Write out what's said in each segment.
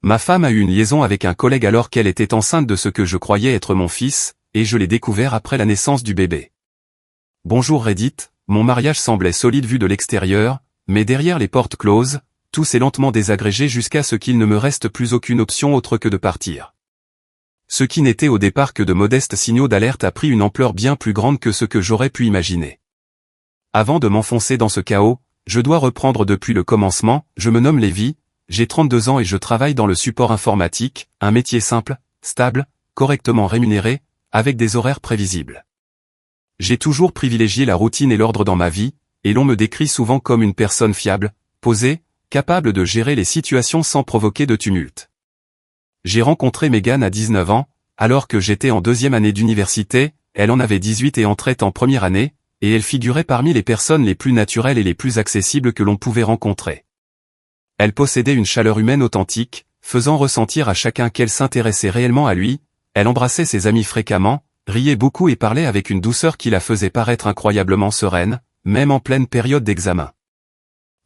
Ma femme a eu une liaison avec un collègue alors qu'elle était enceinte de ce que je croyais être mon fils, et je l'ai découvert après la naissance du bébé. Bonjour Reddit, mon mariage semblait solide vu de l'extérieur, mais derrière les portes closes, tout s'est lentement désagrégé jusqu'à ce qu'il ne me reste plus aucune option autre que de partir. Ce qui n'était au départ que de modestes signaux d'alerte a pris une ampleur bien plus grande que ce que j'aurais pu imaginer. Avant de m'enfoncer dans ce chaos, je dois reprendre depuis le commencement. Je me nomme Lévi, j'ai 32 ans et je travaille dans le support informatique, un métier simple, stable, correctement rémunéré, avec des horaires prévisibles. J'ai toujours privilégié la routine et l'ordre dans ma vie, et l'on me décrit souvent comme une personne fiable, posée, capable de gérer les situations sans provoquer de tumulte. J'ai rencontré Megan à 19 ans, alors que j'étais en deuxième année d'université, elle en avait 18 et entrait en première année, et elle figurait parmi les personnes les plus naturelles et les plus accessibles que l'on pouvait rencontrer. Elle possédait une chaleur humaine authentique, faisant ressentir à chacun qu'elle s'intéressait réellement à lui, elle embrassait ses amis fréquemment, riait beaucoup et parlait avec une douceur qui la faisait paraître incroyablement sereine, même en pleine période d'examen.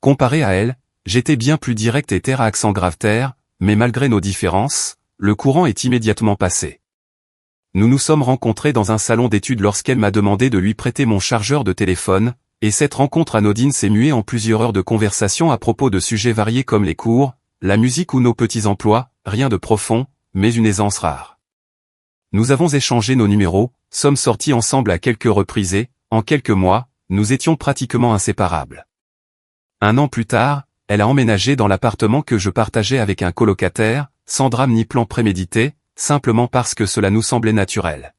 Comparé à elle, j'étais bien plus direct et terre à accent grave terre, mais malgré nos différences, le courant est immédiatement passé. Nous nous sommes rencontrés dans un salon d'études lorsqu'elle m'a demandé de lui prêter mon chargeur de téléphone, et cette rencontre anodine s'est muée en plusieurs heures de conversation à propos de sujets variés comme les cours, la musique ou nos petits emplois, rien de profond, mais une aisance rare. Nous avons échangé nos numéros, sommes sortis ensemble à quelques reprises et, en quelques mois, nous étions pratiquement inséparables. Un an plus tard, elle a emménagé dans l'appartement que je partageais avec un colocataire, sans drame ni plan prémédité, simplement parce que cela nous semblait naturel.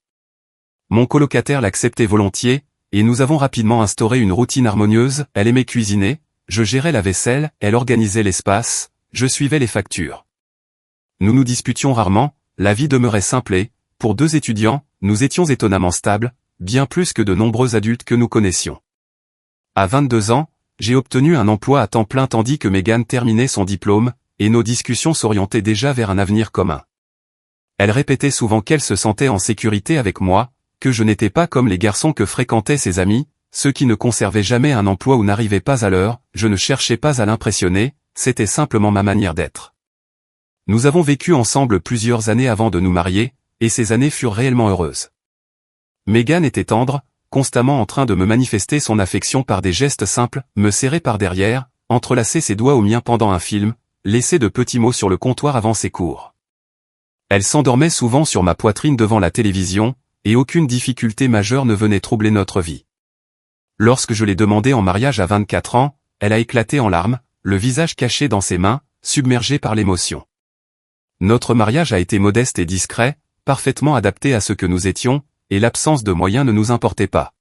Mon colocataire l'acceptait volontiers, et nous avons rapidement instauré une routine harmonieuse. Elle aimait cuisiner, je gérais la vaisselle, elle organisait l'espace, je suivais les factures. Nous nous disputions rarement, la vie demeurait simple et, pour deux étudiants, nous étions étonnamment stables, bien plus que de nombreux adultes que nous connaissions. À 22 ans, j'ai obtenu un emploi à temps plein tandis que Megan terminait son diplôme, et nos discussions s'orientaient déjà vers un avenir commun. Elle répétait souvent qu'elle se sentait en sécurité avec moi, que je n'étais pas comme les garçons que fréquentaient ses amis, ceux qui ne conservaient jamais un emploi ou n'arrivaient pas à l'heure. Je ne cherchais pas à l'impressionner, c'était simplement ma manière d'être. Nous avons vécu ensemble plusieurs années avant de nous marier, et ces années furent réellement heureuses. Megan était tendre, constamment en train de me manifester son affection par des gestes simples, me serrer par derrière, entrelacer ses doigts aux miens pendant un film, laisser de petits mots sur le comptoir avant ses cours. Elle s'endormait souvent sur ma poitrine devant la télévision, et aucune difficulté majeure ne venait troubler notre vie. Lorsque je l'ai demandée en mariage à 24 ans, elle a éclaté en larmes, le visage caché dans ses mains, submergé par l'émotion. Notre mariage a été modeste et discret, parfaitement adapté à ce que nous étions, et l'absence de moyens ne nous importait pas.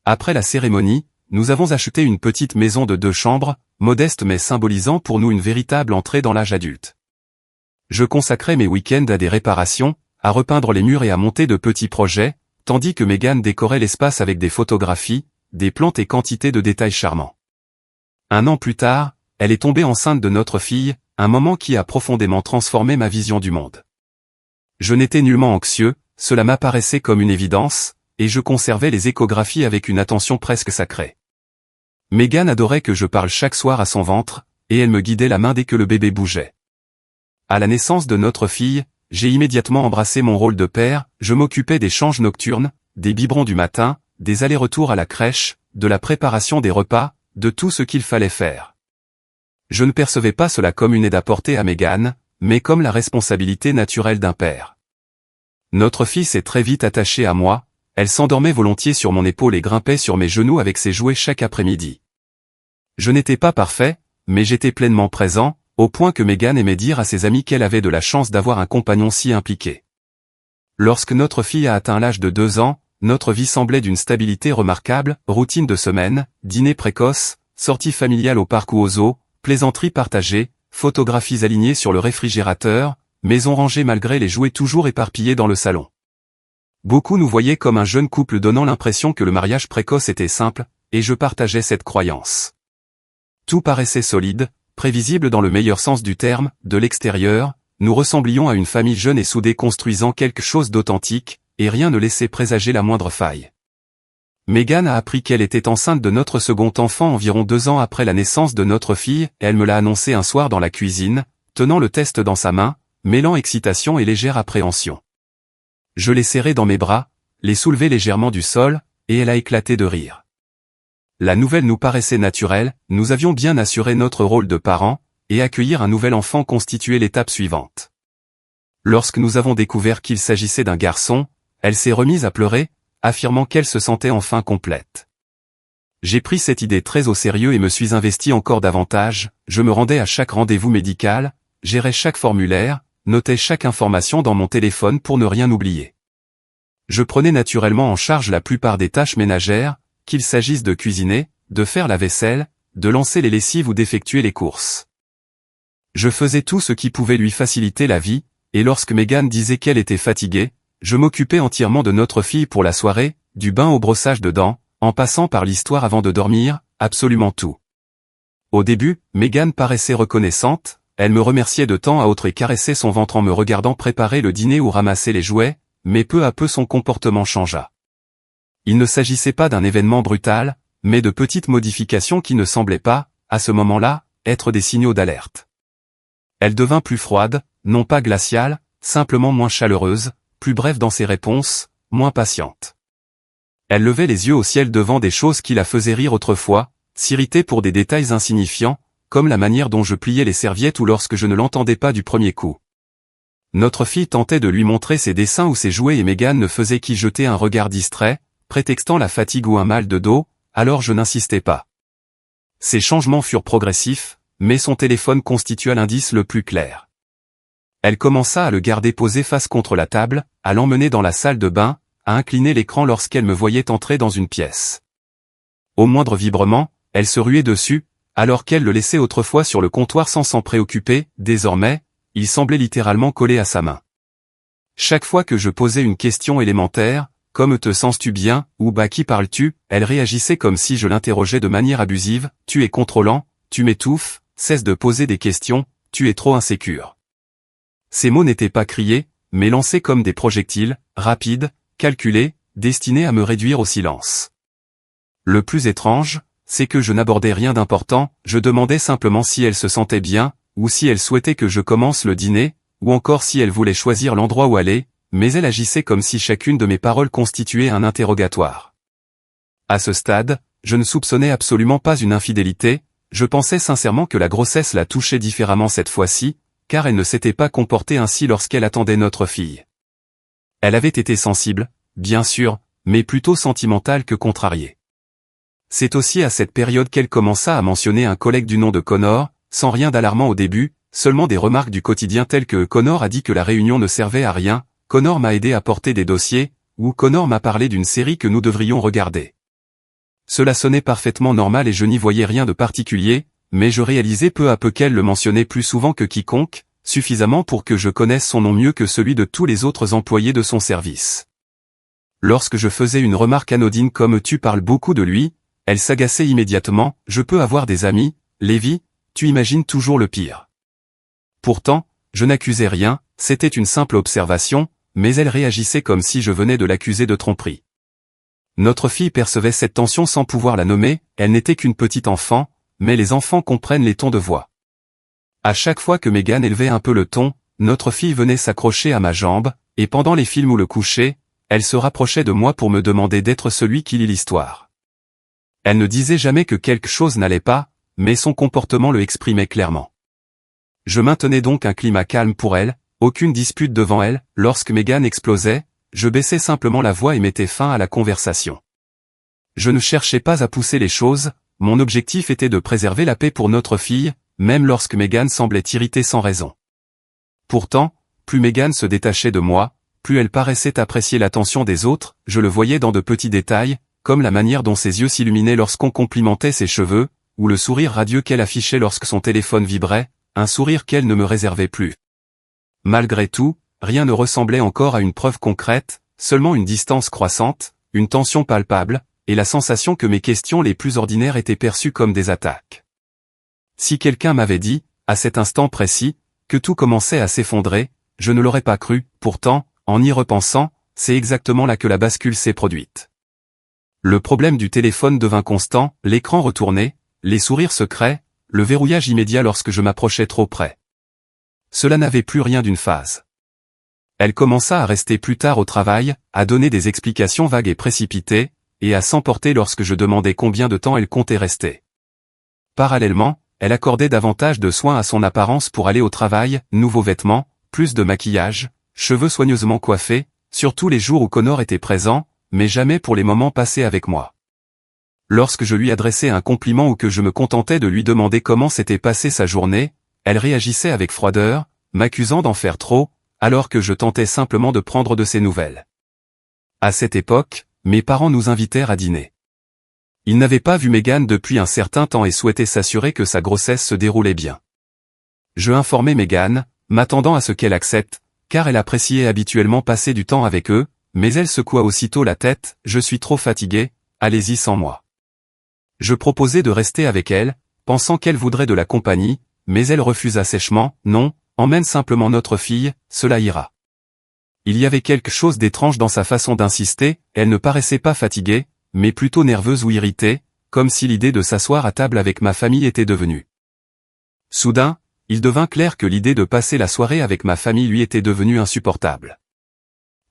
Après la cérémonie, nous avons acheté une petite maison de 2 chambres, modeste mais symbolisant pour nous une véritable entrée dans l'âge adulte. Je consacrais mes week-ends à des réparations, à repeindre les murs et à monter de petits projets, tandis que Megan décorait l'espace avec des photographies, des plantes et quantité de détails charmants. Un an plus tard, elle est tombée enceinte de notre fille, un moment qui a profondément transformé ma vision du monde. Je n'étais nullement anxieux, cela m'apparaissait comme une évidence, et je conservais les échographies avec une attention presque sacrée. Megan adorait que je parle chaque soir à son ventre, et elle me guidait la main dès que le bébé bougeait. À la naissance de notre fille, j'ai immédiatement embrassé mon rôle de père, je m'occupais des changes nocturnes, des biberons du matin, des allers-retours à la crèche, de la préparation des repas, de tout ce qu'il fallait faire. Je ne percevais pas cela comme une aide apportée à Megan, mais comme la responsabilité naturelle d'un père. Notre fille s'est très vite attachée à moi, elle s'endormait volontiers sur mon épaule et grimpait sur mes genoux avec ses jouets chaque après-midi. Je n'étais pas parfait, mais j'étais pleinement présent, au point que Megan aimait dire à ses amis qu'elle avait de la chance d'avoir un compagnon si impliqué. Lorsque notre fille a atteint l'âge de 2 ans, notre vie semblait d'une stabilité remarquable, routine de semaine, dîner précoce, sorties familiales au parc ou au zoo, plaisanteries partagées, photographies alignées sur le réfrigérateur, maison rangée malgré les jouets toujours éparpillés dans le salon. Beaucoup nous voyaient comme un jeune couple donnant l'impression que le mariage précoce était simple, et je partageais cette croyance. Tout paraissait solide, prévisible dans le meilleur sens du terme, de l'extérieur, nous ressemblions à une famille jeune et soudée construisant quelque chose d'authentique, et rien ne laissait présager la moindre faille. Megan a appris qu'elle était enceinte de notre second enfant environ 2 ans après la naissance de notre fille, et elle me l'a annoncé un soir dans la cuisine, tenant le test dans sa main, mêlant excitation et légère appréhension. Je l'ai serré dans mes bras, l'ai soulevé légèrement du sol, et elle a éclaté de rire. La nouvelle nous paraissait naturelle, nous avions bien assuré notre rôle de parents, et accueillir un nouvel enfant constituait l'étape suivante. Lorsque nous avons découvert qu'il s'agissait d'un garçon, elle s'est remise à pleurer, affirmant qu'elle se sentait enfin complète. J'ai pris cette idée très au sérieux et me suis investi encore davantage, je me rendais à chaque rendez-vous médical, gérais chaque formulaire, notais chaque information dans mon téléphone pour ne rien oublier. Je prenais naturellement en charge la plupart des tâches ménagères, qu'il s'agisse de cuisiner, de faire la vaisselle, de lancer les lessives ou d'effectuer les courses. Je faisais tout ce qui pouvait lui faciliter la vie, et lorsque Megan disait qu'elle était fatiguée, je m'occupais entièrement de notre fille pour la soirée, du bain au brossage de dents, en passant par l'histoire avant de dormir, absolument tout. Au début, Megan paraissait reconnaissante, elle me remerciait de temps à autre et caressait son ventre en me regardant préparer le dîner ou ramasser les jouets, mais peu à peu son comportement changea. Il ne s'agissait pas d'un événement brutal, mais de petites modifications qui ne semblaient pas, à ce moment-là, être des signaux d'alerte. Elle devint plus froide, non pas glaciale, simplement moins chaleureuse, plus brève dans ses réponses, moins patiente. Elle levait les yeux au ciel devant des choses qui la faisaient rire autrefois, s'irritait pour des détails insignifiants, comme la manière dont je pliais les serviettes ou lorsque je ne l'entendais pas du premier coup. Notre fille tentait de lui montrer ses dessins ou ses jouets et Megan ne faisait qu'y jeter un regard distrait, prétextant la fatigue ou un mal de dos, alors je n'insistais pas. Ces changements furent progressifs, mais son téléphone constitua l'indice le plus clair. Elle commença à le garder posé face contre la table, à l'emmener dans la salle de bain, à incliner l'écran lorsqu'elle me voyait entrer dans une pièce. Au moindre vibrement, elle se ruait dessus, alors qu'elle le laissait autrefois sur le comptoir sans s'en préoccuper, désormais, il semblait littéralement collé à sa main. Chaque fois que je posais une question élémentaire, comme te sens-tu bien, ou bah qui parles-tu, elle réagissait comme si je l'interrogeais de manière abusive, tu es contrôlant, tu m'étouffes, cesse de poser des questions, tu es trop insécure. Ces mots n'étaient pas criés, mais lancés comme des projectiles, rapides, calculés, destinés à me réduire au silence. Le plus étrange, c'est que je n'abordais rien d'important, je demandais simplement si elle se sentait bien, ou si elle souhaitait que je commence le dîner, ou encore si elle voulait choisir l'endroit où aller, mais elle agissait comme si chacune de mes paroles constituait un interrogatoire. À ce stade, je ne soupçonnais absolument pas une infidélité, je pensais sincèrement que la grossesse la touchait différemment cette fois-ci, car elle ne s'était pas comportée ainsi lorsqu'elle attendait notre fille. Elle avait été sensible, bien sûr, mais plutôt sentimentale que contrariée. C'est aussi à cette période qu'elle commença à mentionner un collègue du nom de Connor, sans rien d'alarmant au début, seulement des remarques du quotidien telles que Connor a dit que la réunion ne servait à rien, Connor m'a aidé à porter des dossiers, ou Connor m'a parlé d'une série que nous devrions regarder. Cela sonnait parfaitement normal et je n'y voyais rien de particulier, mais je réalisais peu à peu qu'elle le mentionnait plus souvent que quiconque, suffisamment pour que je connaisse son nom mieux que celui de tous les autres employés de son service. Lorsque je faisais une remarque anodine comme tu parles beaucoup de lui, elle s'agaçait immédiatement, je peux avoir des amis, Lévi, tu imagines toujours le pire. Pourtant, je n'accusais rien, c'était une simple observation, mais elle réagissait comme si je venais de l'accuser de tromperie. Notre fille percevait cette tension sans pouvoir la nommer, elle n'était qu'une petite enfant, mais les enfants comprennent les tons de voix. À chaque fois que Megan élevait un peu le ton, notre fille venait s'accrocher à ma jambe, et pendant les films ou le coucher, elle se rapprochait de moi pour me demander d'être celui qui lit l'histoire. Elle ne disait jamais que quelque chose n'allait pas, mais son comportement le exprimait clairement. Je maintenais donc un climat calme pour elle, aucune dispute devant elle, lorsque Megan explosait, je baissais simplement la voix et mettais fin à la conversation. Je ne cherchais pas à pousser les choses, mon objectif était de préserver la paix pour notre fille, même lorsque Megan semblait irritée sans raison. Pourtant, plus Megan se détachait de moi, plus elle paraissait apprécier l'attention des autres, je le voyais dans de petits détails, comme la manière dont ses yeux s'illuminaient lorsqu'on complimentait ses cheveux, ou le sourire radieux qu'elle affichait lorsque son téléphone vibrait, un sourire qu'elle ne me réservait plus. Malgré tout, rien ne ressemblait encore à une preuve concrète, seulement une distance croissante, une tension palpable, et la sensation que mes questions les plus ordinaires étaient perçues comme des attaques. Si quelqu'un m'avait dit, à cet instant précis, que tout commençait à s'effondrer, je ne l'aurais pas cru, pourtant, en y repensant, c'est exactement là que la bascule s'est produite. Le problème du téléphone devint constant, l'écran retourné, les sourires secrets, le verrouillage immédiat lorsque je m'approchais trop près. cela n'avait plus rien d'une phase. Elle commença à rester plus tard au travail, à donner des explications vagues et précipitées, et à s'emporter lorsque je demandais combien de temps elle comptait rester. Parallèlement, elle accordait davantage de soins à son apparence pour aller au travail, nouveaux vêtements, plus de maquillage, cheveux soigneusement coiffés, surtout les jours où Connor était présent, mais jamais pour les moments passés avec moi. Lorsque je lui adressais un compliment ou que je me contentais de lui demander comment s'était passée sa journée, elle réagissait avec froideur, m'accusant d'en faire trop, alors que je tentais simplement de prendre de ses nouvelles. À cette époque, mes parents nous invitèrent à dîner. Ils n'avaient pas vu Megan depuis un certain temps et souhaitaient s'assurer que sa grossesse se déroulait bien. Je informais Megan, m'attendant à ce qu'elle accepte, car elle appréciait habituellement passer du temps avec eux, mais elle secoua aussitôt la tête, « Je suis trop fatiguée, allez-y sans moi. » Je proposai de rester avec elle, pensant qu'elle voudrait de la compagnie, mais elle refusa sèchement, « Non, emmène simplement notre fille, cela ira. » Il y avait quelque chose d'étrange dans sa façon d'insister, elle ne paraissait pas fatiguée, mais plutôt nerveuse ou irritée, comme si l'idée de s'asseoir à table avec ma famille était devenue. Soudain, il devint clair que l'idée de passer la soirée avec ma famille lui était devenue insupportable.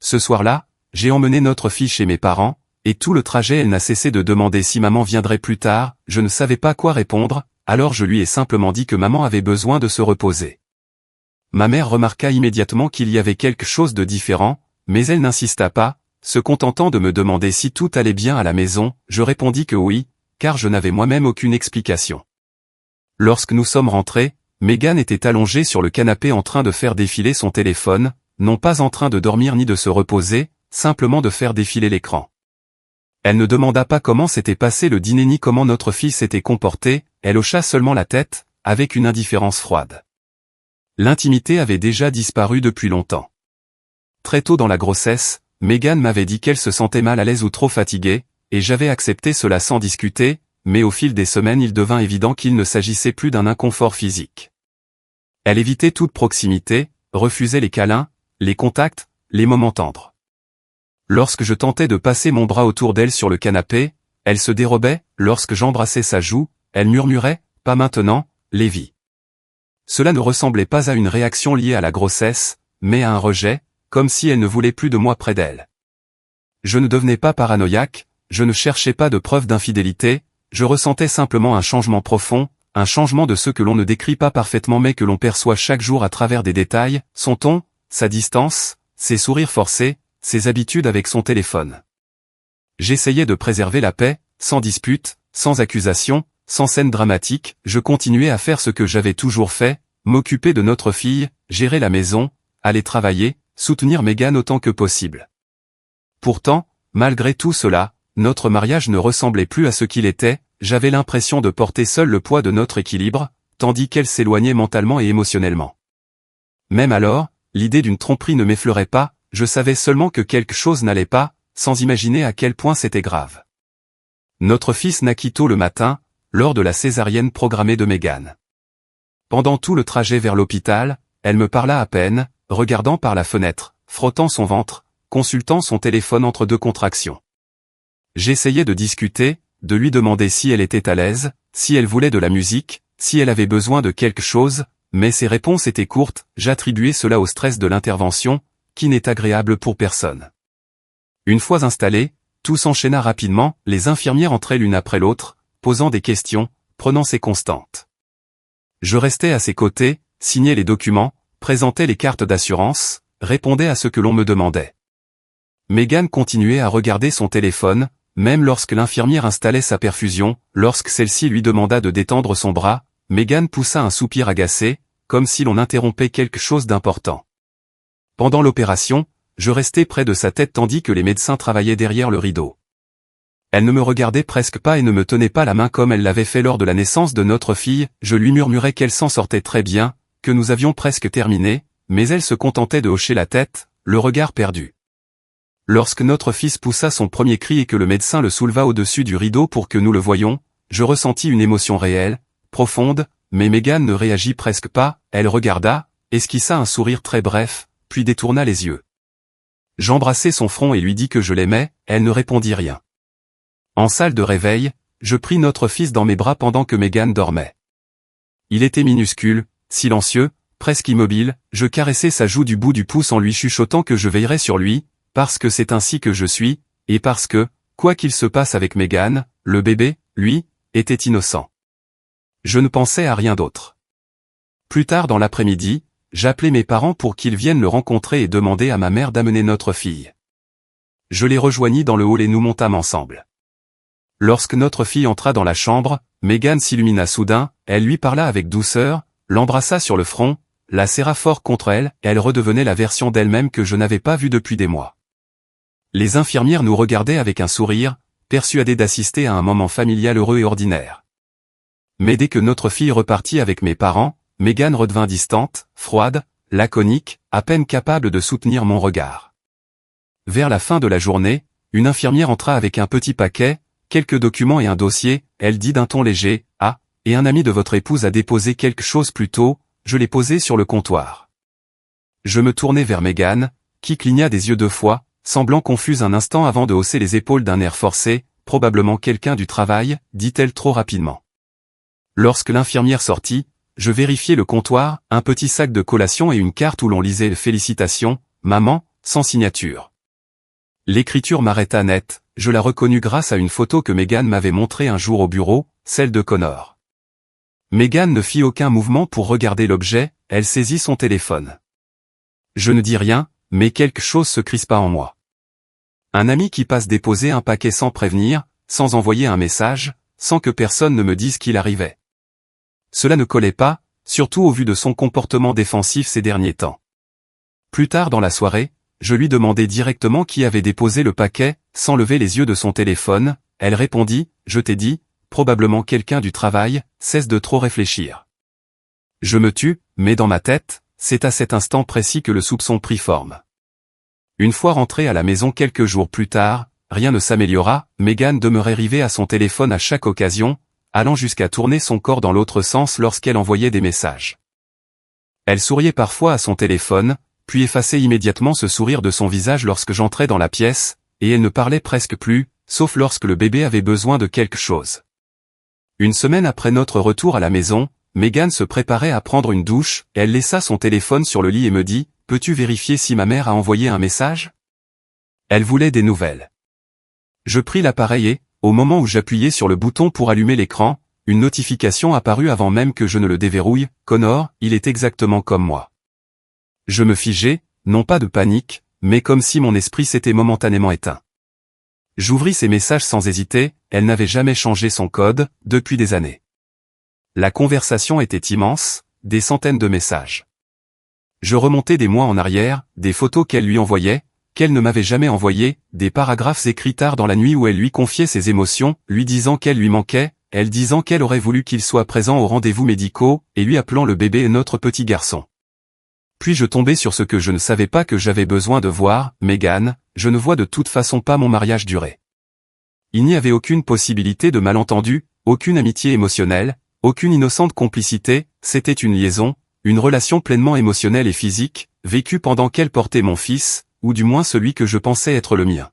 Ce soir-là, j'ai emmené notre fille chez mes parents, et tout le trajet elle n'a cessé de demander si maman viendrait plus tard, je ne savais pas quoi répondre, alors je lui ai simplement dit que maman avait besoin de se reposer. Ma mère remarqua immédiatement qu'il y avait quelque chose de différent, mais elle n'insista pas, se contentant de me demander si tout allait bien à la maison, je répondis que oui, car je n'avais moi-même aucune explication. Lorsque nous sommes rentrés, Megan était allongée sur le canapé en train de faire défiler son téléphone, non pas en train de dormir ni de se reposer, simplement de faire défiler l'écran. Elle ne demanda pas comment s'était passé le dîner ni comment notre fille s'était comportée, elle hocha seulement la tête, avec une indifférence froide. L'intimité avait déjà disparu depuis longtemps. Très tôt dans la grossesse, Megan m'avait dit qu'elle se sentait mal à l'aise ou trop fatiguée, et j'avais accepté cela sans discuter, mais au fil des semaines il devint évident qu'il ne s'agissait plus d'un inconfort physique. Elle évitait toute proximité, refusait les câlins, les contacts, les moments tendres. Lorsque je tentais de passer mon bras autour d'elle sur le canapé, elle se dérobait, lorsque j'embrassais sa joue, elle murmurait, « Pas maintenant, Lévi ». Cela ne ressemblait pas à une réaction liée à la grossesse, mais à un rejet, comme si elle ne voulait plus de moi près d'elle. Je ne devenais pas paranoïaque, je ne cherchais pas de preuves d'infidélité, je ressentais simplement un changement profond, un changement de ce que l'on ne décrit pas parfaitement mais que l'on perçoit chaque jour à travers des détails, son ton, sa distance, ses sourires forcés, ses habitudes avec son téléphone. J'essayais de préserver la paix, sans dispute, sans accusation, sans scène dramatique, je continuais à faire ce que j'avais toujours fait, m'occuper de notre fille, gérer la maison, aller travailler, soutenir Megan autant que possible. Pourtant, malgré tout cela, notre mariage ne ressemblait plus à ce qu'il était, j'avais l'impression de porter seul le poids de notre équilibre, tandis qu'elle s'éloignait mentalement et émotionnellement. Même alors, l'idée d'une tromperie ne m'effleurait pas, je savais seulement que quelque chose n'allait pas, sans imaginer à quel point c'était grave. Notre fils naquit tôt le matin, lors de la césarienne programmée de Megan. Pendant tout le trajet vers l'hôpital, elle me parla à peine, regardant par la fenêtre, frottant son ventre, consultant son téléphone entre deux contractions. J'essayais de discuter, de lui demander si elle était à l'aise, si elle voulait de la musique, si elle avait besoin de quelque chose, mais ses réponses étaient courtes, j'attribuais cela au stress de l'intervention, qui n'est agréable pour personne. Une fois installé, tout s'enchaîna rapidement, les infirmières entraient l'une après l'autre, posant des questions, prenant ses constantes. Je restais à ses côtés, signais les documents, présentais les cartes d'assurance, répondais à ce que l'on me demandait. Megan continuait à regarder son téléphone, même lorsque l'infirmière installait sa perfusion, lorsque celle-ci lui demanda de détendre son bras, Megan poussa un soupir agacé, comme si l'on interrompait quelque chose d'important. Pendant l'opération, je restais près de sa tête tandis que les médecins travaillaient derrière le rideau. Elle ne me regardait presque pas et ne me tenait pas la main comme elle l'avait fait lors de la naissance de notre fille, je lui murmurais qu'elle s'en sortait très bien, que nous avions presque terminé, mais elle se contentait de hocher la tête, le regard perdu. Lorsque notre fils poussa son premier cri et que le médecin le souleva au-dessus du rideau pour que nous le voyions, je ressentis une émotion réelle, profonde, mais Megan ne réagit presque pas, elle regarda, esquissa un sourire très bref, puis détourna les yeux. J'embrassai son front et lui dis que je l'aimais, elle ne répondit rien. En salle de réveil, je pris notre fils dans mes bras pendant que Megan dormait. Il était minuscule, silencieux, presque immobile, je caressais sa joue du bout du pouce en lui chuchotant que je veillerais sur lui, parce que c'est ainsi que je suis, et parce que, quoi qu'il se passe avec Megan, le bébé, lui, était innocent. Je ne pensais à rien d'autre. Plus tard dans l'après-midi, j'appelai mes parents pour qu'ils viennent le rencontrer et demander à ma mère d'amener notre fille. Je les rejoignis dans le hall et nous montâmes ensemble. Lorsque notre fille entra dans la chambre, Megan s'illumina soudain, elle lui parla avec douceur, l'embrassa sur le front, la serra fort contre elle, et elle redevenait la version d'elle-même que je n'avais pas vue depuis des mois. Les infirmières nous regardaient avec un sourire, persuadées d'assister à un moment familial heureux et ordinaire. Mais dès que notre fille repartit avec mes parents, Megan redevint distante, froide, laconique, à peine capable de soutenir mon regard. Vers la fin de la journée, une infirmière entra avec un petit paquet, quelques documents et un dossier, elle dit d'un ton léger, « Ah, et un ami de votre épouse a déposé quelque chose plus tôt, je l'ai posé sur le comptoir. » Je me tournai vers Megan, qui cligna des yeux 2 fois, semblant confuse un instant avant de hausser les épaules d'un air forcé, « Probablement quelqu'un du travail, » dit-elle trop rapidement. Lorsque l'infirmière sortit, je vérifiai le comptoir, un petit sac de collation et une carte où l'on lisait « Félicitations, maman », sans signature. L'écriture m'arrêta net, je la reconnus grâce à une photo que Megan m'avait montrée un jour au bureau, celle de Connor. Megan ne fit aucun mouvement pour regarder l'objet, elle saisit son téléphone. Je ne dis rien, mais quelque chose se crispa en moi. Un ami qui passe déposer un paquet sans prévenir, sans envoyer un message, sans que personne ne me dise qu'il arrivait. Cela ne collait pas, surtout au vu de son comportement défensif ces derniers temps. Plus tard dans la soirée, je lui demandai directement qui avait déposé le paquet, sans lever les yeux de son téléphone, elle répondit, « Je t'ai dit, probablement quelqu'un du travail, cesse de trop réfléchir. » Je me tus, mais dans ma tête, c'est à cet instant précis que le soupçon prit forme. Une fois rentré à la maison quelques jours plus tard, rien ne s'améliora, Megan demeurait rivée à son téléphone à chaque occasion, allant jusqu'à tourner son corps dans l'autre sens lorsqu'elle envoyait des messages. Elle souriait parfois à son téléphone, puis effaçait immédiatement ce sourire de son visage lorsque j'entrais dans la pièce, et elle ne parlait presque plus, sauf lorsque le bébé avait besoin de quelque chose. Une semaine après notre retour à la maison, Megan se préparait à prendre une douche, et elle laissa son téléphone sur le lit et me dit, « Peux-tu vérifier si ma mère a envoyé un message ?» Elle voulait des nouvelles. Je pris l'appareil et, au moment où j'appuyais sur le bouton pour allumer l'écran, une notification apparut avant même que je ne le déverrouille, « Connor, il est exactement comme moi. » Je me figeai, non pas de panique, mais comme si mon esprit s'était momentanément éteint. J'ouvris ces messages sans hésiter, elle n'avait jamais changé son code, depuis des années. La conversation était immense, des centaines de messages. Je remontais des mois en arrière, des photos qu'elle lui envoyait, qu'elle ne m'avait jamais envoyées, des paragraphes écrits tard dans la nuit où elle lui confiait ses émotions, lui disant qu'elle lui manquait, elle disant qu'elle aurait voulu qu'il soit présent aux rendez-vous médicaux, et lui appelant le bébé et notre petit garçon. Puis je tombais sur ce que je ne savais pas que j'avais besoin de voir, Megan, je ne vois de toute façon pas mon mariage durer. Il n'y avait aucune possibilité de malentendu, aucune amitié émotionnelle, aucune innocente complicité, c'était une liaison, une relation pleinement émotionnelle et physique, vécue pendant qu'elle portait mon fils, ou du moins celui que je pensais être le mien.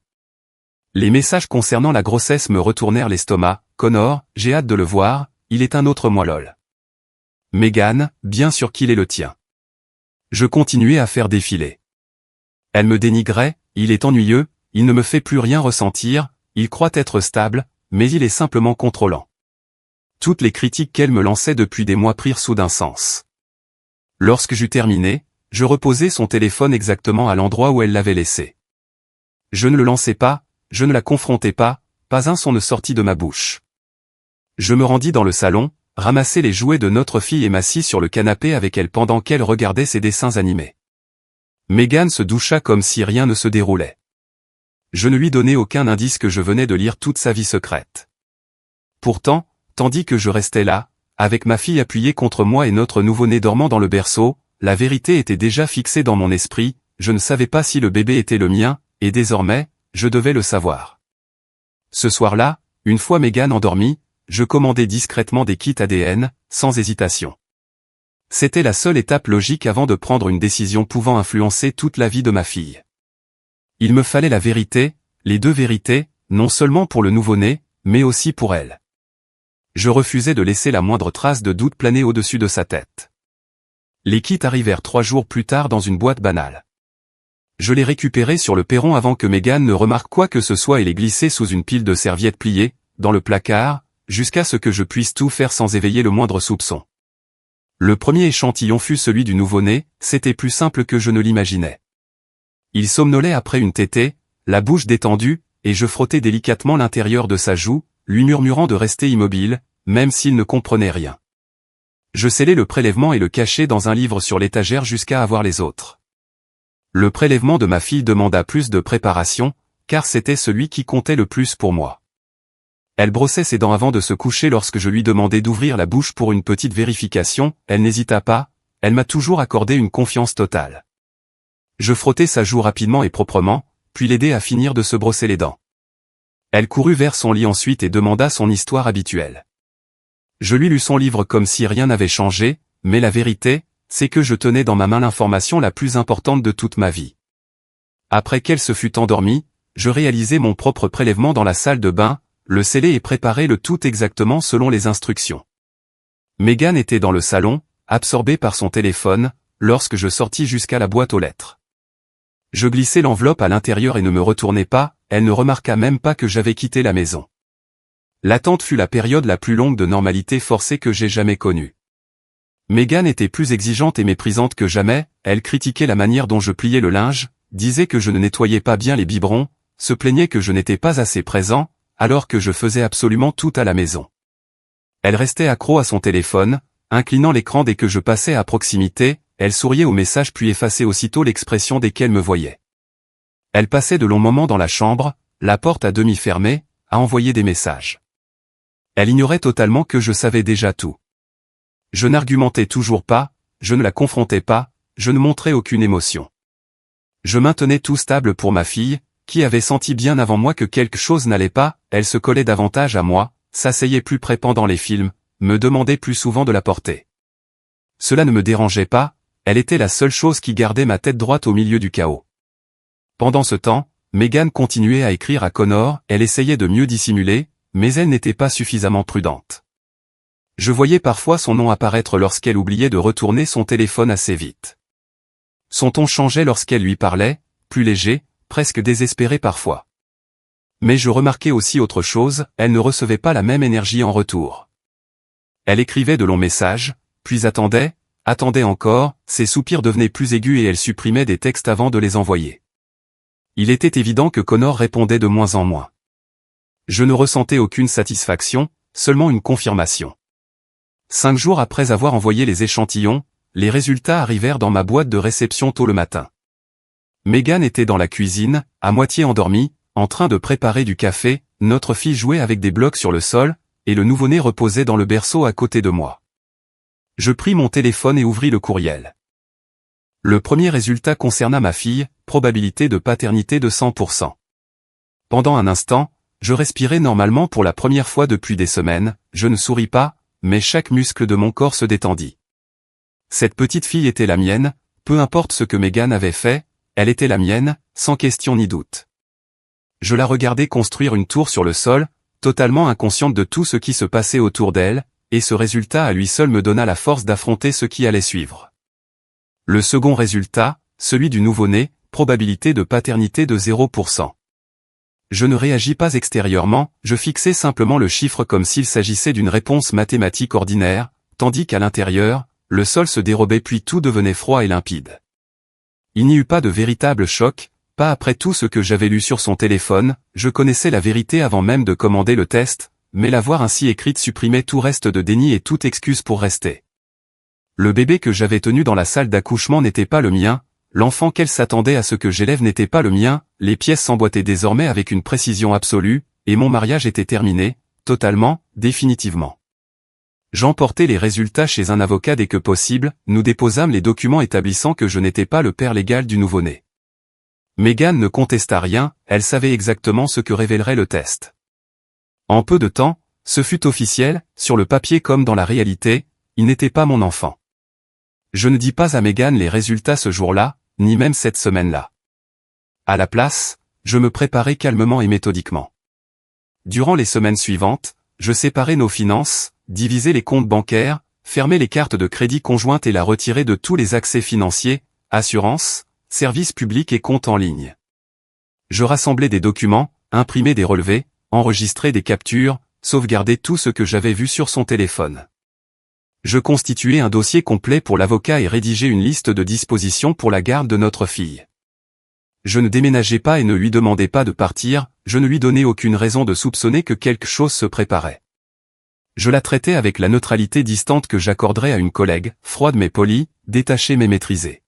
Les messages concernant la grossesse me retournèrent l'estomac, « Connor, j'ai hâte de le voir, il est un autre moi lol. » Megan, bien sûr qu'il est le tien. Je continuais à faire défiler. Elle me dénigrait, il est ennuyeux, il ne me fait plus rien ressentir, il croit être stable, mais il est simplement contrôlant. Toutes les critiques qu'elle me lançait depuis des mois prirent soudain sens. Lorsque j'eus terminé, je reposai son téléphone exactement à l'endroit où elle l'avait laissé. Je ne le lançai pas, je ne la confrontai pas un son ne sortit de ma bouche. Je me rendis dans le salon, ramassai les jouets de notre fille et m'assis sur le canapé avec elle pendant qu'elle regardait ses dessins animés. Megan se doucha comme si rien ne se déroulait. Je ne lui donnai aucun indice que je venais de lire toute sa vie secrète. Pourtant, tandis que je restais là, avec ma fille appuyée contre moi et notre nouveau-né dormant dans le berceau, la vérité était déjà fixée dans mon esprit, je ne savais pas si le bébé était le mien, et désormais, je devais le savoir. Ce soir-là, une fois Megan endormie, je commandai discrètement des kits ADN, sans hésitation. C'était la seule étape logique avant de prendre une décision pouvant influencer toute la vie de ma fille. Il me fallait la vérité, les deux vérités, non seulement pour le nouveau-né, mais aussi pour elle. Je refusais de laisser la moindre trace de doute planer au-dessus de sa tête. Les kits arrivèrent 3 jours plus tard dans une boîte banale. Je les récupérai sur le perron avant que Megan ne remarque quoi que ce soit et les glissai sous une pile de serviettes pliées, dans le placard, jusqu'à ce que je puisse tout faire sans éveiller le moindre soupçon. Le premier échantillon fut celui du nouveau-né, c'était plus simple que je ne l'imaginais. Il somnolait après une tétée, la bouche détendue, et je frottais délicatement l'intérieur de sa joue, lui murmurant de rester immobile, même s'il ne comprenait rien. Je scellai le prélèvement et le cachai dans un livre sur l'étagère jusqu'à avoir les autres. Le prélèvement de ma fille demanda plus de préparation, car c'était celui qui comptait le plus pour moi. Elle brossait ses dents avant de se coucher lorsque je lui demandai d'ouvrir la bouche pour une petite vérification, elle n'hésita pas, elle m'a toujours accordé une confiance totale. Je frottai sa joue rapidement et proprement, puis l'aidai à finir de se brosser les dents. Elle courut vers son lit ensuite et demanda son histoire habituelle. Je lui lus son livre comme si rien n'avait changé, mais la vérité, c'est que je tenais dans ma main l'information la plus importante de toute ma vie. Après qu'elle se fut endormie, je réalisai mon propre prélèvement dans la salle de bain, le scellai et préparai le tout exactement selon les instructions. Megan était dans le salon, absorbée par son téléphone, lorsque je sortis jusqu'à la boîte aux lettres. Je glissai l'enveloppe à l'intérieur et ne me retournai pas, elle ne remarqua même pas que j'avais quitté la maison. L'attente fut la période la plus longue de normalité forcée que j'ai jamais connue. Megan était plus exigeante et méprisante que jamais, elle critiquait la manière dont je pliais le linge, disait que je ne nettoyais pas bien les biberons, se plaignait que je n'étais pas assez présent, alors que je faisais absolument tout à la maison. Elle restait accro à son téléphone, inclinant l'écran dès que je passais à proximité, elle souriait au message puis effaçait aussitôt l'expression dès qu'elle me voyait. Elle passait de longs moments dans la chambre, la porte à demi fermée, à envoyer des messages. Elle ignorait totalement que je savais déjà tout. Je n'argumentais toujours pas, je ne la confrontais pas, je ne montrais aucune émotion. Je maintenais tout stable pour ma fille, qui avait senti bien avant moi que quelque chose n'allait pas, elle se collait davantage à moi, s'asseyait plus près pendant les films, me demandait plus souvent de la porter. Cela ne me dérangeait pas, elle était la seule chose qui gardait ma tête droite au milieu du chaos. Pendant ce temps, Megan continuait à écrire à Connor, elle essayait de mieux dissimuler, mais elle n'était pas suffisamment prudente. Je voyais parfois son nom apparaître lorsqu'elle oubliait de retourner son téléphone assez vite. Son ton changeait lorsqu'elle lui parlait, plus léger, presque désespéré parfois. Mais je remarquais aussi autre chose, elle ne recevait pas la même énergie en retour. Elle écrivait de longs messages, puis attendait encore, ses soupirs devenaient plus aigus et elle supprimait des textes avant de les envoyer. Il était évident que Connor répondait de moins en moins. Je ne ressentais aucune satisfaction, seulement une confirmation. 5 jours après avoir envoyé les échantillons, les résultats arrivèrent dans ma boîte de réception tôt le matin. Megan était dans la cuisine, à moitié endormie, en train de préparer du café, notre fille jouait avec des blocs sur le sol, et le nouveau-né reposait dans le berceau à côté de moi. Je pris mon téléphone et ouvris le courriel. Le premier résultat concerna ma fille, probabilité de paternité de 100%. Pendant un instant, je respirais normalement pour la première fois depuis des semaines, je ne souris pas, mais chaque muscle de mon corps se détendit. Cette petite fille était la mienne, peu importe ce que Megan avait fait, elle était la mienne, sans question ni doute. Je la regardais construire une tour sur le sol, totalement inconsciente de tout ce qui se passait autour d'elle, et ce résultat à lui seul me donna la force d'affronter ce qui allait suivre. Le second résultat, celui du nouveau-né, probabilité de paternité de 0%. Je ne réagis pas extérieurement, je fixais simplement le chiffre comme s'il s'agissait d'une réponse mathématique ordinaire, tandis qu'à l'intérieur, le sol se dérobait puis tout devenait froid et limpide. Il n'y eut pas de véritable choc, pas après tout ce que j'avais lu sur son téléphone, je connaissais la vérité avant même de commander le test, mais la voir ainsi écrite supprimait tout reste de déni et toute excuse pour rester. Le bébé que j'avais tenu dans la salle d'accouchement n'était pas le mien, l'enfant qu'elle s'attendait à ce que j'élève n'était pas le mien, les pièces s'emboîtaient désormais avec une précision absolue, et mon mariage était terminé, totalement, définitivement. J'emportai les résultats chez un avocat dès que possible, nous déposâmes les documents établissant que je n'étais pas le père légal du nouveau-né. Megan ne contesta rien, elle savait exactement ce que révélerait le test. En peu de temps, ce fut officiel, sur le papier comme dans la réalité, il n'était pas mon enfant. Je ne dis pas à Megan les résultats ce jour-là, ni même cette semaine-là. À la place, je me préparais calmement et méthodiquement. Durant les semaines suivantes, je séparais nos finances, divisais les comptes bancaires, fermer les cartes de crédit conjointes et la retirer de tous les accès financiers, assurances, services publics et comptes en ligne. Je rassemblais des documents, imprimais des relevés, enregistrais des captures, sauvegardais tout ce que j'avais vu sur son téléphone. Je constituais un dossier complet pour l'avocat et rédigeais une liste de dispositions pour la garde de notre fille. Je ne déménageais pas et ne lui demandais pas de partir, je ne lui donnais aucune raison de soupçonner que quelque chose se préparait. Je la traitais avec la neutralité distante que j'accorderais à une collègue, froide mais polie, détachée mais maîtrisée.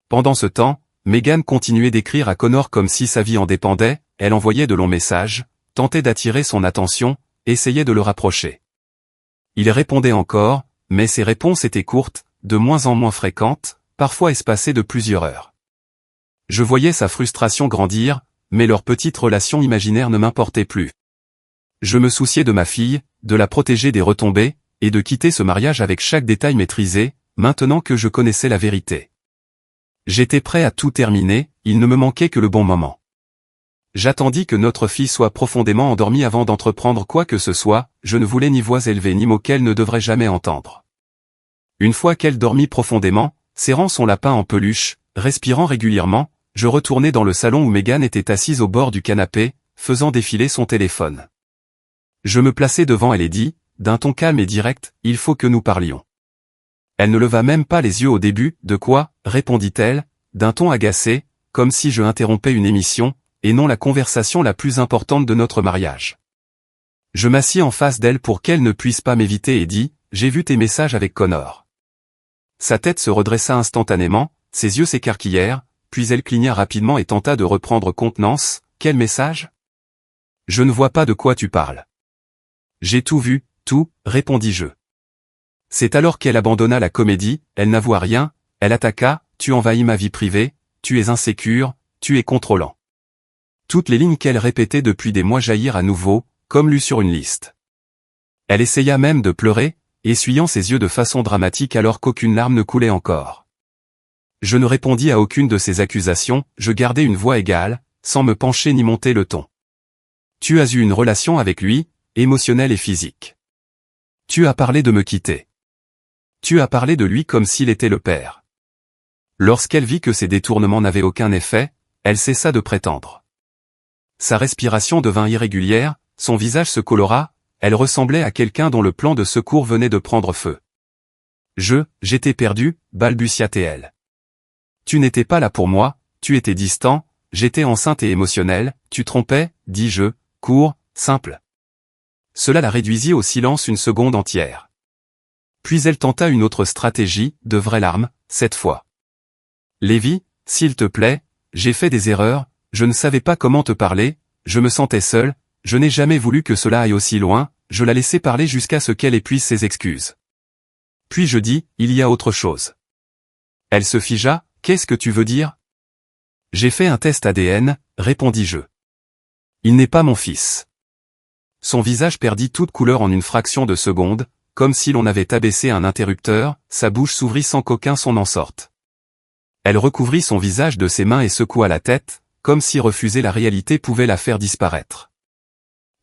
Pendant ce temps, Megan continuait d'écrire à Connor comme si sa vie en dépendait, elle envoyait de longs messages, tentait d'attirer son attention, essayait de le rapprocher. Il répondait encore, mais ses réponses étaient courtes, de moins en moins fréquentes, parfois espacées de plusieurs heures. Je voyais sa frustration grandir, mais leur petite relation imaginaire ne m'importait plus. Je me souciais de ma fille, de la protéger des retombées, et de quitter ce mariage avec chaque détail maîtrisé, maintenant que je connaissais la vérité. J'étais prêt à tout terminer, il ne me manquait que le bon moment. J'attendis que notre fille soit profondément endormie avant d'entreprendre quoi que ce soit, je ne voulais ni voix élevées ni mots qu'elle ne devrait jamais entendre. Une fois qu'elle dormit profondément, serrant son lapin en peluche, respirant régulièrement, je retournai dans le salon où Megan était assise au bord du canapé, faisant défiler son téléphone. Je me plaçai devant elle et dis, d'un ton calme et direct, « Il faut que nous parlions. » Elle ne leva même pas les yeux au début, « De quoi ?» répondit-elle, d'un ton agacé, comme si je interrompais une émission, et non la conversation la plus importante de notre mariage. Je m'assis en face d'elle pour qu'elle ne puisse pas m'éviter et dis, « J'ai vu tes messages avec Connor. » Sa tête se redressa instantanément, ses yeux s'écarquillèrent, puis elle cligna rapidement et tenta de reprendre contenance. « Quel message ? Je ne vois pas de quoi tu parles. » J'ai tout vu, tout, répondis-je. C'est alors qu'elle abandonna la comédie, elle n'avoua rien, elle attaqua, tu envahis ma vie privée, tu es insécure, tu es contrôlant. Toutes les lignes qu'elle répétait depuis des mois jaillirent à nouveau, comme lues sur une liste. Elle essaya même de pleurer, essuyant ses yeux de façon dramatique alors qu'aucune larme ne coulait encore. Je ne répondis à aucune de ces accusations, je gardai une voix égale, sans me pencher ni monter le ton. Tu as eu une relation avec lui, émotionnelle et physique. Tu as parlé de me quitter. Tu as parlé de lui comme s'il était le père. Lorsqu'elle vit que ces détournements n'avaient aucun effet, elle cessa de prétendre. Sa respiration devint irrégulière, son visage se colora, elle ressemblait à quelqu'un dont le plan de secours venait de prendre feu. J'étais perdu, balbutia-t-elle. Tu n'étais pas là pour moi, tu étais distant, j'étais enceinte et émotionnelle, tu trompais, dis-je, court, simple. Cela la réduisit au silence une seconde entière. Puis elle tenta une autre stratégie, de vraies larmes, cette fois. Lévi, s'il te plaît, j'ai fait des erreurs, je ne savais pas comment te parler, je me sentais seul, je n'ai jamais voulu que cela aille aussi loin, je la laissai parler jusqu'à ce qu'elle épuise ses excuses. Puis je dis, il y a autre chose. Elle se figea, qu'est-ce que tu veux dire ? J'ai fait un test ADN, répondis-je. Il n'est pas mon fils. Son visage perdit toute couleur en une fraction de seconde, comme si l'on avait abaissé un interrupteur, sa bouche s'ouvrit sans qu'aucun son n'en sorte. Elle recouvrit son visage de ses mains et secoua la tête, comme si refuser la réalité pouvait la faire disparaître.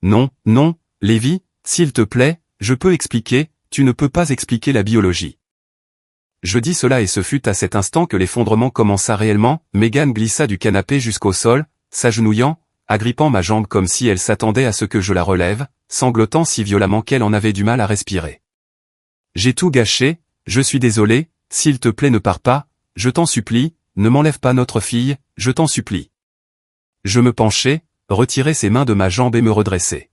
Non, non, Lévi, s'il te plaît, je peux expliquer, tu ne peux pas expliquer la biologie. Je dis cela et ce fut à cet instant que l'effondrement commença réellement, Megan glissa du canapé jusqu'au sol, s'agenouillant, agrippant ma jambe comme si elle s'attendait à ce que je la relève, sanglotant si violemment qu'elle en avait du mal à respirer. J'ai tout gâché, je suis désolé, s'il te plaît ne pars pas, je t'en supplie, ne m'enlève pas notre fille, je t'en supplie. Je me penchai, retirai ses mains de ma jambe et me redressai.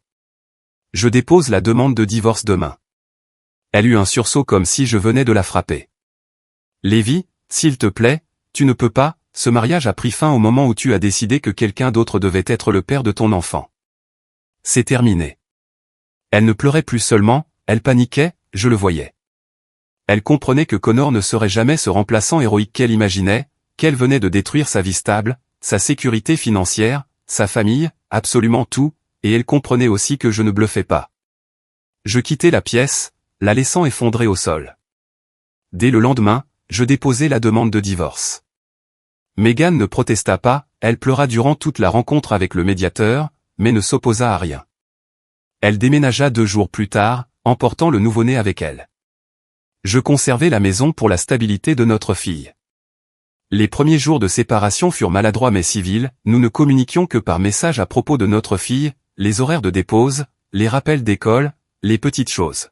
Je dépose la demande de divorce demain. Elle eut un sursaut comme si je venais de la frapper. Lévi, s'il te plaît, tu ne peux pas, ce mariage a pris fin au moment où tu as décidé que quelqu'un d'autre devait être le père de ton enfant. C'est terminé. Elle ne pleurait plus seulement, elle paniquait, je le voyais. Elle comprenait que Connor ne serait jamais ce remplaçant héroïque qu'elle imaginait, qu'elle venait de détruire sa vie stable, sa sécurité financière, sa famille, absolument tout, et elle comprenait aussi que je ne bluffais pas. Je quittai la pièce, la laissant effondrer au sol. Dès le lendemain, je déposai la demande de divorce. Megan ne protesta pas, elle pleura durant toute la rencontre avec le médiateur, mais ne s'opposa à rien. Elle déménagea 2 jours plus tard, emportant le nouveau-né avec elle. Je conservais la maison pour la stabilité de notre fille. Les premiers jours de séparation furent maladroits mais civils, nous ne communiquions que par message à propos de notre fille, les horaires de dépose, les rappels d'école, les petites choses.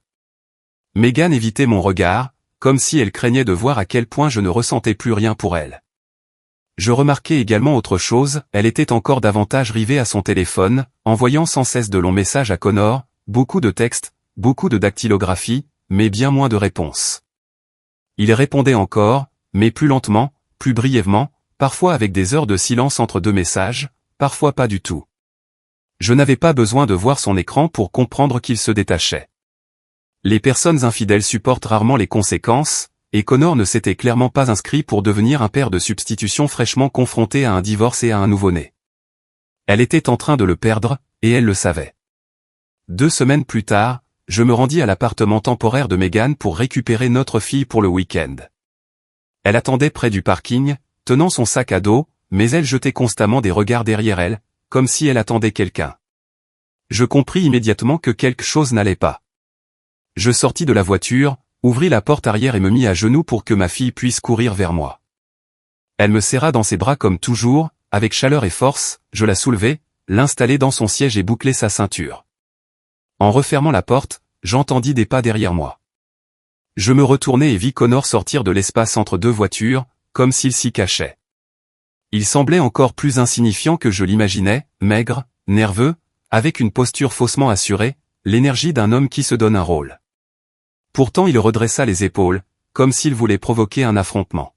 Megan évitait mon regard, comme si elle craignait de voir à quel point je ne ressentais plus rien pour elle. Je remarquai également autre chose, elle était encore davantage rivée à son téléphone, envoyant sans cesse de longs messages à Connor, beaucoup de textes, beaucoup de dactylographie, mais bien moins de réponses. Il répondait encore, mais plus lentement, plus brièvement, parfois avec des heures de silence entre deux messages, parfois pas du tout. Je n'avais pas besoin de voir son écran pour comprendre qu'il se détachait. Les personnes infidèles supportent rarement les conséquences, et Connor ne s'était clairement pas inscrit pour devenir un père de substitution fraîchement confronté à un divorce et à un nouveau-né. Elle était en train de le perdre, et elle le savait. 2 semaines plus tard, je me rendis à l'appartement temporaire de Megan pour récupérer notre fille pour le week-end. Elle attendait près du parking, tenant son sac à dos, mais elle jetait constamment des regards derrière elle, comme si elle attendait quelqu'un. Je compris immédiatement que quelque chose n'allait pas. Je sortis de la voiture, ouvris la porte arrière et me mis à genoux pour que ma fille puisse courir vers moi. Elle me serra dans ses bras comme toujours, avec chaleur et force, je la soulevai, l'installai dans son siège et bouclai sa ceinture. En refermant la porte, j'entendis des pas derrière moi. Je me retournai et vis Connor sortir de l'espace entre 2 voitures, comme s'il s'y cachait. Il semblait encore plus insignifiant que je l'imaginais, maigre, nerveux, avec une posture faussement assurée, l'énergie d'un homme qui se donne un rôle. Pourtant il redressa les épaules, comme s'il voulait provoquer un affrontement.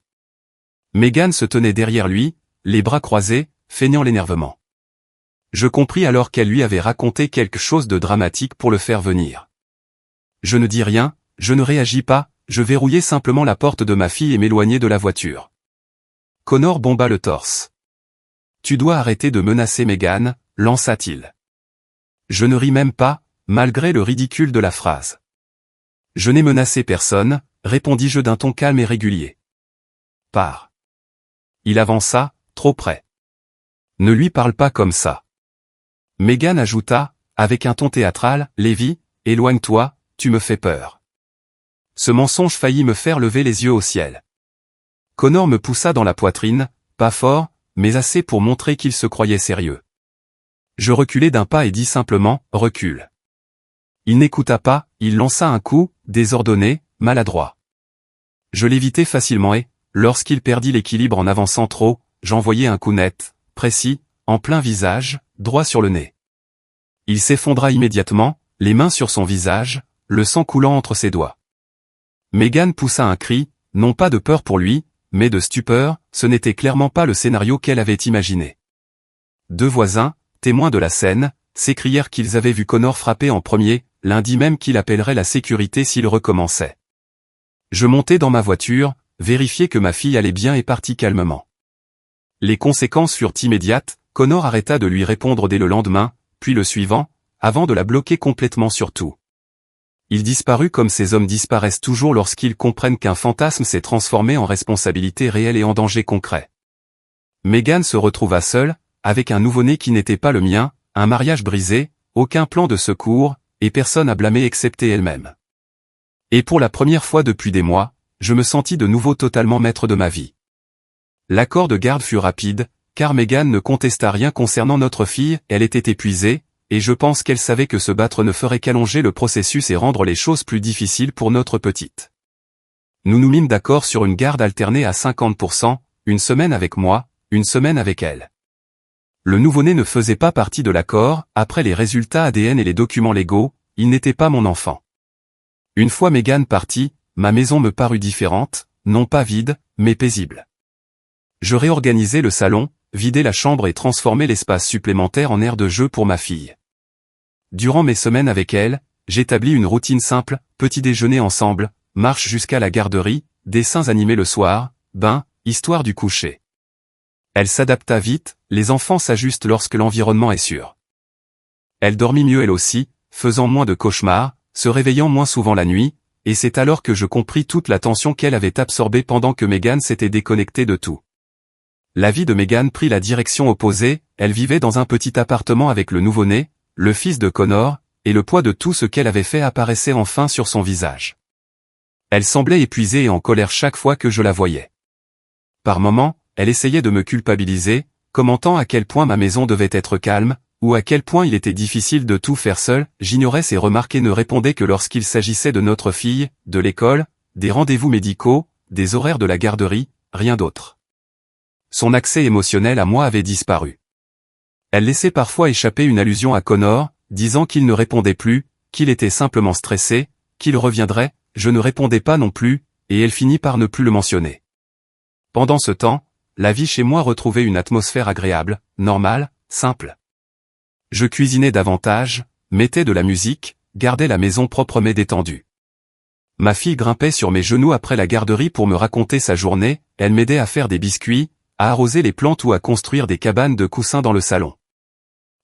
Megan se tenait derrière lui, les bras croisés, feignant l'énervement. Je compris alors qu'elle lui avait raconté quelque chose de dramatique pour le faire venir. Je ne dis rien, je ne réagis pas, je verrouillai simplement la porte de ma fille et m'éloignai de la voiture. Connor bomba le torse. « Tu dois arrêter de menacer Megan », lança-t-il. Je ne ris même pas, malgré le ridicule de la phrase. « Je n'ai menacé personne », répondis-je d'un ton calme et régulier. « Pars. » Il avança, trop près. « Ne lui parle pas comme ça. » Megan ajouta, avec un ton théâtral, « Lévi, éloigne-toi, tu me fais peur. » Ce mensonge faillit me faire lever les yeux au ciel. Connor me poussa dans la poitrine, pas fort, mais assez pour montrer qu'il se croyait sérieux. Je reculai d'un pas et dis simplement, « Recule. » Il n'écouta pas, il lança un coup, désordonné, maladroit. Je l'évitai facilement et, lorsqu'il perdit l'équilibre en avançant trop, j'envoyai un coup net, précis, en plein visage, droit sur le nez. Il s'effondra immédiatement, les mains sur son visage, le sang coulant entre ses doigts. Megan poussa un cri, non pas de peur pour lui, mais de stupeur, ce n'était clairement pas le scénario qu'elle avait imaginé. 2 voisins, témoins de la scène, s'écrièrent qu'ils avaient vu Connor frapper en premier, l'un dit même qu'il appellerait la sécurité s'il recommençait. Je montai dans ma voiture, vérifiai que ma fille allait bien et partis calmement. Les conséquences furent immédiates, Connor arrêta de lui répondre dès le lendemain, puis le suivant, avant de la bloquer complètement sur tout. Il disparut comme ces hommes disparaissent toujours lorsqu'ils comprennent qu'un fantasme s'est transformé en responsabilité réelle et en danger concret. Megan se retrouva seule, avec un nouveau-né qui n'était pas le mien, un mariage brisé, aucun plan de secours, et personne à blâmer excepté elle-même. Et pour la première fois depuis des mois, je me sentis de nouveau totalement maître de ma vie. L'accord de garde fut rapide, car Megan ne contesta rien concernant notre fille, elle était épuisée, et je pense qu'elle savait que se battre ne ferait qu'allonger le processus et rendre les choses plus difficiles pour notre petite. Nous nous mîmes d'accord sur une garde alternée à 50%, une semaine avec moi, une semaine avec elle. Le nouveau-né ne faisait pas partie de l'accord, après les résultats ADN et les documents légaux, il n'était pas mon enfant. Une fois Megan partie, ma maison me parut différente, non pas vide, mais paisible. Je réorganisai le salon, vidai la chambre et transformai l'espace supplémentaire en aire de jeu pour ma fille. Durant mes semaines avec elle, j'établis une routine simple, petit déjeuner ensemble, marche jusqu'à la garderie, dessins animés le soir, bain, histoire du coucher. Elle s'adapta vite, les enfants s'ajustent lorsque l'environnement est sûr. Elle dormit mieux elle aussi, faisant moins de cauchemars, se réveillant moins souvent la nuit, et c'est alors que je compris toute l'attention qu'elle avait absorbée pendant que Megan s'était déconnectée de tout. La vie de Megan prit la direction opposée, elle vivait dans un petit appartement avec le nouveau-né, le fils de Connor, et le poids de tout ce qu'elle avait fait apparaissait enfin sur son visage. Elle semblait épuisée et en colère chaque fois que je la voyais. Par moments, elle essayait de me culpabiliser, commentant à quel point ma maison devait être calme, ou à quel point il était difficile de tout faire seul. J'ignorais ses remarques et ne répondais que lorsqu'il s'agissait de notre fille, de l'école, des rendez-vous médicaux, des horaires de la garderie, rien d'autre. Son accès émotionnel à moi avait disparu. Elle laissait parfois échapper une allusion à Connor, disant qu'il ne répondait plus, qu'il était simplement stressé, qu'il reviendrait, je ne répondais pas non plus, et elle finit par ne plus le mentionner. Pendant ce temps, la vie chez moi retrouvait une atmosphère agréable, normale, simple. Je cuisinais davantage, mettais de la musique, gardais la maison propre mais détendue. Ma fille grimpait sur mes genoux après la garderie pour me raconter sa journée, elle m'aidait à faire des biscuits, à arroser les plantes ou à construire des cabanes de coussins dans le salon.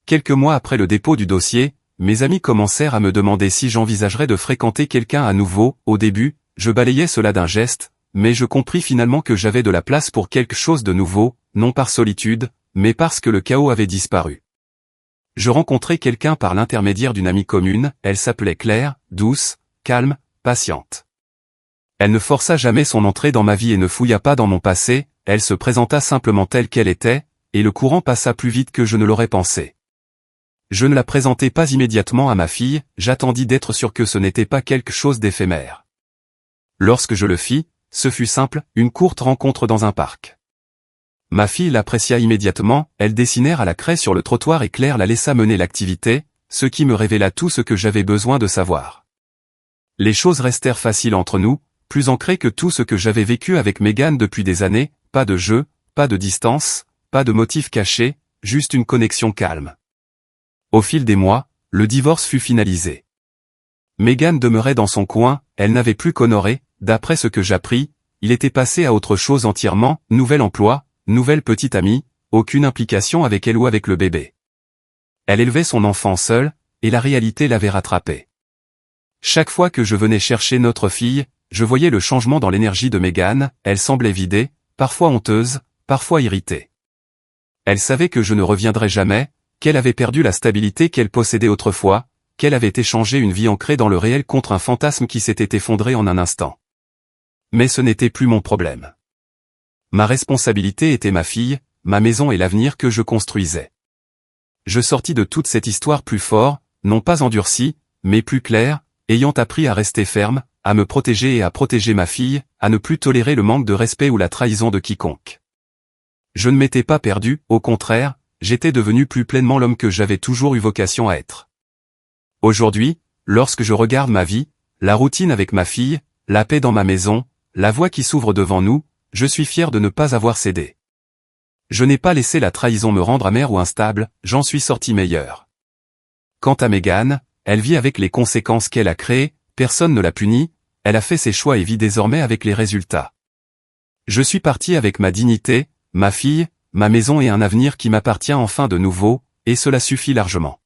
Quelques mois après le dépôt du dossier, mes amis commencèrent à me demander si j'envisagerais de fréquenter quelqu'un à nouveau. Au début, je balayais cela d'un geste, mais je compris finalement que j'avais de la place pour quelque chose de nouveau, non par solitude, mais parce que le chaos avait disparu. Je rencontrai quelqu'un par l'intermédiaire d'une amie commune, elle s'appelait Claire, douce, calme, patiente. Elle ne força jamais son entrée dans ma vie et ne fouilla pas dans mon passé, elle se présenta simplement telle qu'elle était, et le courant passa plus vite que je ne l'aurais pensé. Je ne la présentai pas immédiatement à ma fille, j'attendis d'être sûr que ce n'était pas quelque chose d'éphémère. Lorsque je le fis, ce fut simple, une courte rencontre dans un parc. Ma fille l'apprécia immédiatement, elles dessinèrent à la craie sur le trottoir et Claire la laissa mener l'activité, ce qui me révéla tout ce que j'avais besoin de savoir. Les choses restèrent faciles entre nous, plus ancrées que tout ce que j'avais vécu avec Megan depuis des années, pas de jeu, pas de distance, pas de motifs cachés, juste une connexion calme. Au fil des mois, le divorce fut finalisé. Megan demeurait dans son coin, elle n'avait plus qu'honoré, d'après ce que j'appris, il était passé à autre chose entièrement, nouvel emploi, nouvelle petite amie, aucune implication avec elle ou avec le bébé. Elle élevait son enfant seule, et la réalité l'avait rattrapée. Chaque fois que je venais chercher notre fille, je voyais le changement dans l'énergie de Megan, elle semblait vidée, parfois honteuse, parfois irritée. Elle savait que je ne reviendrais jamais, qu'elle avait perdu la stabilité qu'elle possédait autrefois, qu'elle avait échangé une vie ancrée dans le réel contre un fantasme qui s'était effondré en un instant. Mais ce n'était plus mon problème. Ma responsabilité était ma fille, ma maison et l'avenir que je construisais. Je sortis de toute cette histoire plus fort, non pas endurci, mais plus clair, ayant appris à rester ferme, à me protéger et à protéger ma fille, à ne plus tolérer le manque de respect ou la trahison de quiconque. Je ne m'étais pas perdu, au contraire, j'étais devenu plus pleinement l'homme que j'avais toujours eu vocation à être. Aujourd'hui, lorsque je regarde ma vie, la routine avec ma fille, la paix dans ma maison, la voie qui s'ouvre devant nous, je suis fier de ne pas avoir cédé. Je n'ai pas laissé la trahison me rendre amer ou instable, j'en suis sorti meilleur. Quant à Megan, elle vit avec les conséquences qu'elle a créées, personne ne l'a punie, elle a fait ses choix et vit désormais avec les résultats. Je suis parti avec ma dignité, ma fille, ma maison et un avenir qui m'appartient enfin de nouveau, et cela suffit largement.